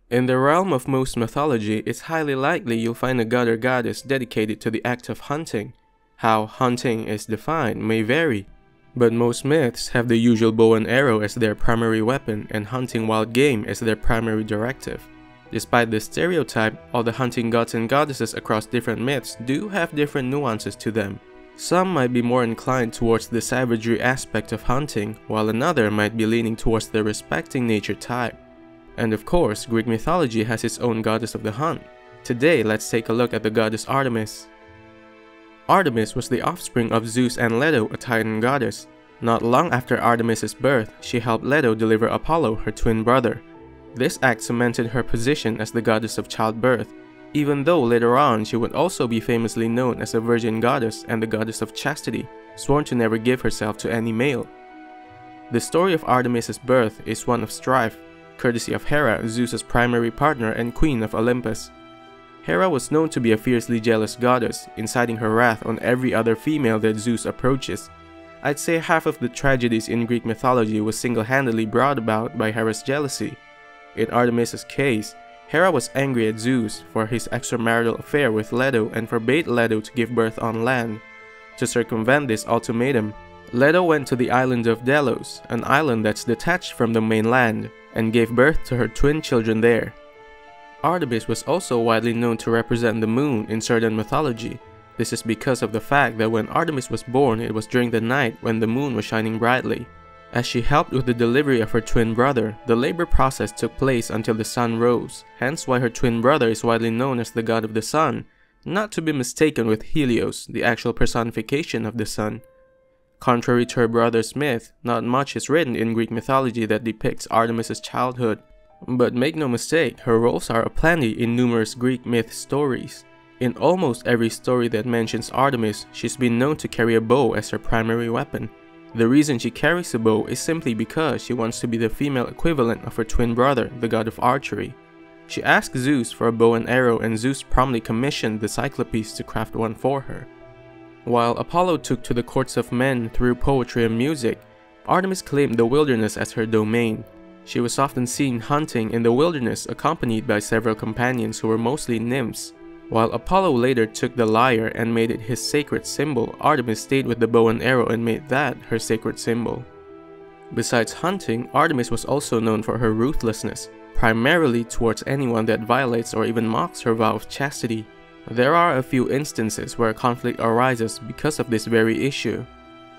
In the realm of most mythology, it's highly likely you'll find a god or goddess dedicated to the act of hunting. How hunting is defined may vary, but most myths have the usual bow and arrow as their primary weapon and hunting wild game as their primary directive. Despite this stereotype, all the hunting gods and goddesses across different myths do have different nuances to them. Some might be more inclined towards the savagery aspect of hunting, while another might be leaning towards the respecting nature type. And of course, Greek mythology has its own goddess of the hunt. Today, let's take a look at the goddess Artemis. Artemis was the offspring of Zeus and Leto, a Titan goddess. Not long after Artemis's birth, she helped Leto deliver Apollo, her twin brother. This act cemented her position as the goddess of childbirth, even though later on she would also be famously known as a virgin goddess and the goddess of chastity, sworn to never give herself to any male. The story of Artemis's birth is one of strife, courtesy of Hera, Zeus's primary partner and queen of Olympus. Hera was known to be a fiercely jealous goddess, inciting her wrath on every other female that Zeus approaches. I'd say half of the tragedies in Greek mythology was single-handedly brought about by Hera's jealousy. In Artemis's case, Hera was angry at Zeus for his extramarital affair with Leto and forbade Leto to give birth on land. To circumvent this ultimatum, Leto went to the island of Delos, an island that's detached from the mainland, and gave birth to her twin children there. Artemis was also widely known to represent the moon in certain mythology. This is because of the fact that when Artemis was born, it was during the night when the moon was shining brightly. As she helped with the delivery of her twin brother, the labor process took place until the sun rose, hence why her twin brother is widely known as the god of the sun, not to be mistaken with Helios, the actual personification of the sun. Contrary to her brother's myth, not much is written in Greek mythology that depicts Artemis's childhood. But make no mistake, her roles are aplenty in numerous Greek myth stories. In almost every story that mentions Artemis, she's been known to carry a bow as her primary weapon. The reason she carries a bow is simply because she wants to be the female equivalent of her twin brother, the god of archery. She asked Zeus for a bow and arrow and Zeus promptly commissioned the Cyclopes to craft one for her. While Apollo took to the courts of men through poetry and music, Artemis claimed the wilderness as her domain. She was often seen hunting in the wilderness accompanied by several companions who were mostly nymphs. While Apollo later took the lyre and made it his sacred symbol, Artemis stayed with the bow and arrow and made that her sacred symbol. Besides hunting, Artemis was also known for her ruthlessness, primarily towards anyone that violates or even mocks her vow of chastity. There are a few instances where conflict arises because of this very issue.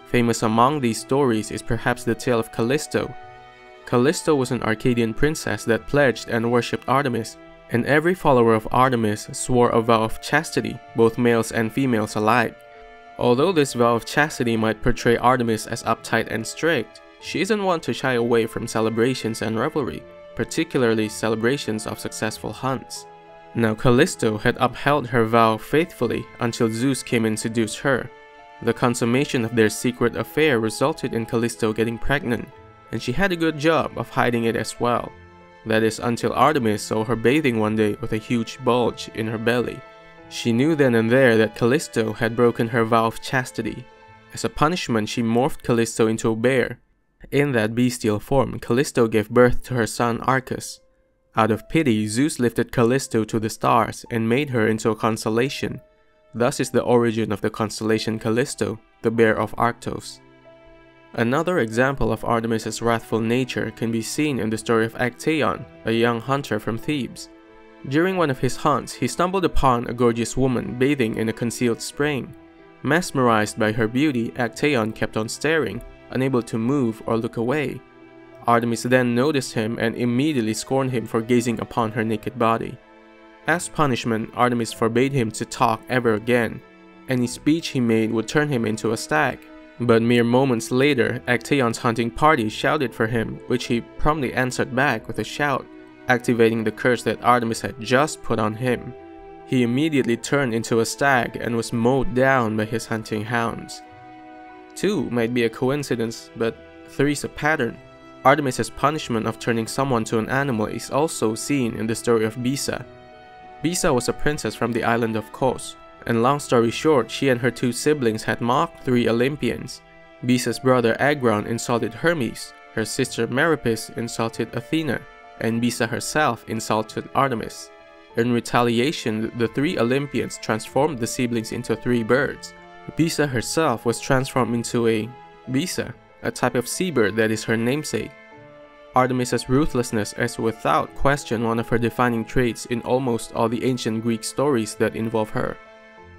Famous among these stories is perhaps the tale of Callisto. Callisto was an Arcadian princess that pledged and worshipped Artemis, and every follower of Artemis swore a vow of chastity, both males and females alike. Although this vow of chastity might portray Artemis as uptight and strict, she isn't one to shy away from celebrations and revelry, particularly celebrations of successful hunts. Now Callisto had upheld her vow faithfully until Zeus came and seduced her. The consummation of their secret affair resulted in Callisto getting pregnant, and she had a good job of hiding it as well. That is until Artemis saw her bathing one day with a huge bulge in her belly. She knew then and there that Callisto had broken her vow of chastity. As a punishment, she morphed Callisto into a bear. In that bestial form, Callisto gave birth to her son Arcas. Out of pity, Zeus lifted Callisto to the stars and made her into a constellation. Thus is the origin of the constellation Callisto, the bear of Arctos. Another example of Artemis's wrathful nature can be seen in the story of Actaeon, a young hunter from Thebes. During one of his hunts, he stumbled upon a gorgeous woman bathing in a concealed spring. Mesmerized by her beauty, Actaeon kept on staring, unable to move or look away. Artemis then noticed him and immediately scorned him for gazing upon her naked body. As punishment, Artemis forbade him to talk ever again. Any speech he made would turn him into a stag. But mere moments later, Actaeon's hunting party shouted for him, which he promptly answered back with a shout, activating the curse that Artemis had just put on him. He immediately turned into a stag and was mowed down by his hunting hounds. 2 might be a coincidence, but 3 is a pattern. Artemis's punishment of turning someone to an animal is also seen in the story of Bisa. Bisa was a princess from the island of Kos. And long story short, she and her 2 siblings had mocked 3 Olympians. Bisa's brother Agron insulted Hermes, her sister Meripis insulted Athena, and Besa herself insulted Artemis. In retaliation, the three Olympians transformed the siblings into three birds. Besa herself was transformed into a Bisa, a type of seabird that is her namesake. Artemis's ruthlessness is without question one of her defining traits in almost all the ancient Greek stories that involve her.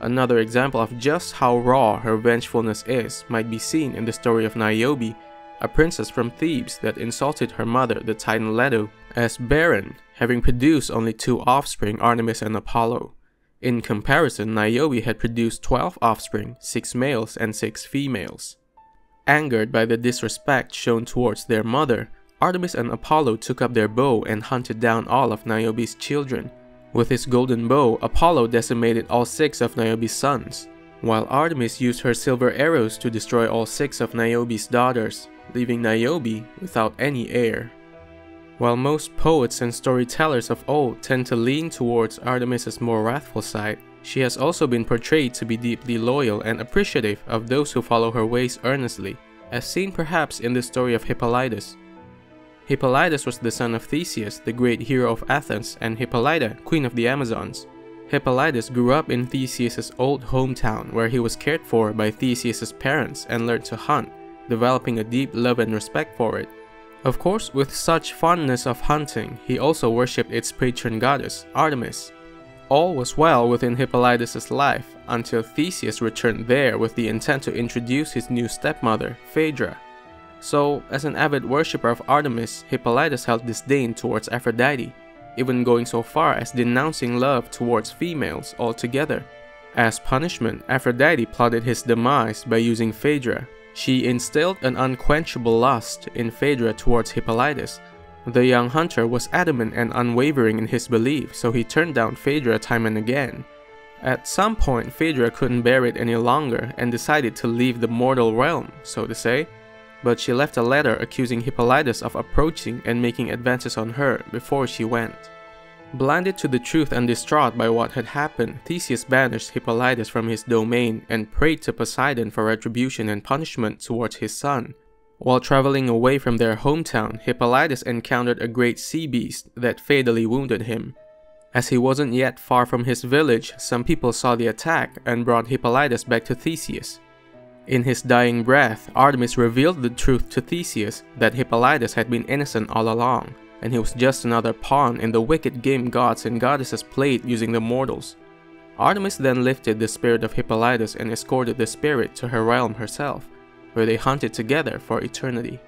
Another example of just how raw her vengefulness is might be seen in the story of Niobe, a princess from Thebes that insulted her mother, the titan Leto, as barren, having produced only 2 offspring, Artemis and Apollo. In comparison, Niobe had produced 12 offspring, 6 males and 6 females. Angered by the disrespect shown towards their mother, Artemis and Apollo took up their bow and hunted down all of Niobe's children. With his golden bow, Apollo decimated all 6 of Niobe's sons, while Artemis used her silver arrows to destroy all 6 of Niobe's daughters, leaving Niobe without any heir. While most poets and storytellers of old tend to lean towards Artemis's more wrathful side, she has also been portrayed to be deeply loyal and appreciative of those who follow her ways earnestly, as seen perhaps in the story of Hippolytus. Hippolytus was the son of Theseus, the great hero of Athens, and Hippolyta, queen of the Amazons. Hippolytus grew up in Theseus' old hometown, where he was cared for by Theseus' parents and learned to hunt, developing a deep love and respect for it. Of course, with such fondness of hunting, he also worshipped its patron goddess, Artemis. All was well within Hippolytus' life until Theseus returned there with the intent to introduce his new stepmother, Phaedra. So, as an avid worshipper of Artemis, Hippolytus held disdain towards Aphrodite, even going so far as denouncing love towards females altogether. As punishment, Aphrodite plotted his demise by using Phaedra. She instilled an unquenchable lust in Phaedra towards Hippolytus. The young hunter was adamant and unwavering in his belief, so he turned down Phaedra time and again. At some point, Phaedra couldn't bear it any longer and decided to leave the mortal realm, so to say. But she left a letter accusing Hippolytus of approaching and making advances on her before she went. Blinded to the truth and distraught by what had happened, Theseus banished Hippolytus from his domain and prayed to Poseidon for retribution and punishment towards his son. While traveling away from their hometown, Hippolytus encountered a great sea beast that fatally wounded him. As he wasn't yet far from his village, some people saw the attack and brought Hippolytus back to Theseus. In his dying breath, Artemis revealed the truth to Theseus that Hippolytus had been innocent all along, and he was just another pawn in the wicked game gods and goddesses played using the mortals. Artemis then lifted the spirit of Hippolytus and escorted the spirit to her realm herself, where they hunted together for eternity.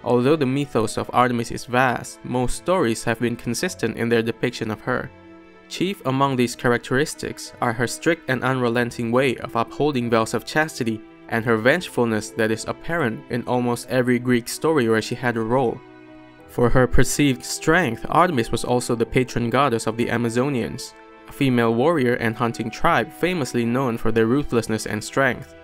Although the mythos of Artemis is vast, most stories have been consistent in their depiction of her. Chief among these characteristics are her strict and unrelenting way of upholding vows of chastity and her vengefulness that is apparent in almost every Greek story where she had a role. For her perceived strength, Artemis was also the patron goddess of the Amazonians, a female warrior and hunting tribe famously known for their ruthlessness and strength.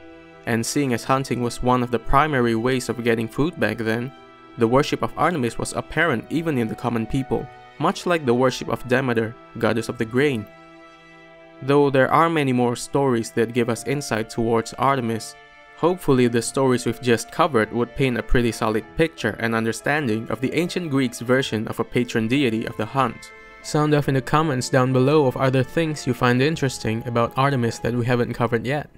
And seeing as hunting was one of the primary ways of getting food back then, the worship of Artemis was apparent even in the common people, much like the worship of Demeter, goddess of the grain. Though there are many more stories that give us insight towards Artemis, hopefully the stories we've just covered would paint a pretty solid picture and understanding of the ancient Greeks' version of a patron deity of the hunt. Sound off in the comments down below of other things you find interesting about Artemis that we haven't covered yet.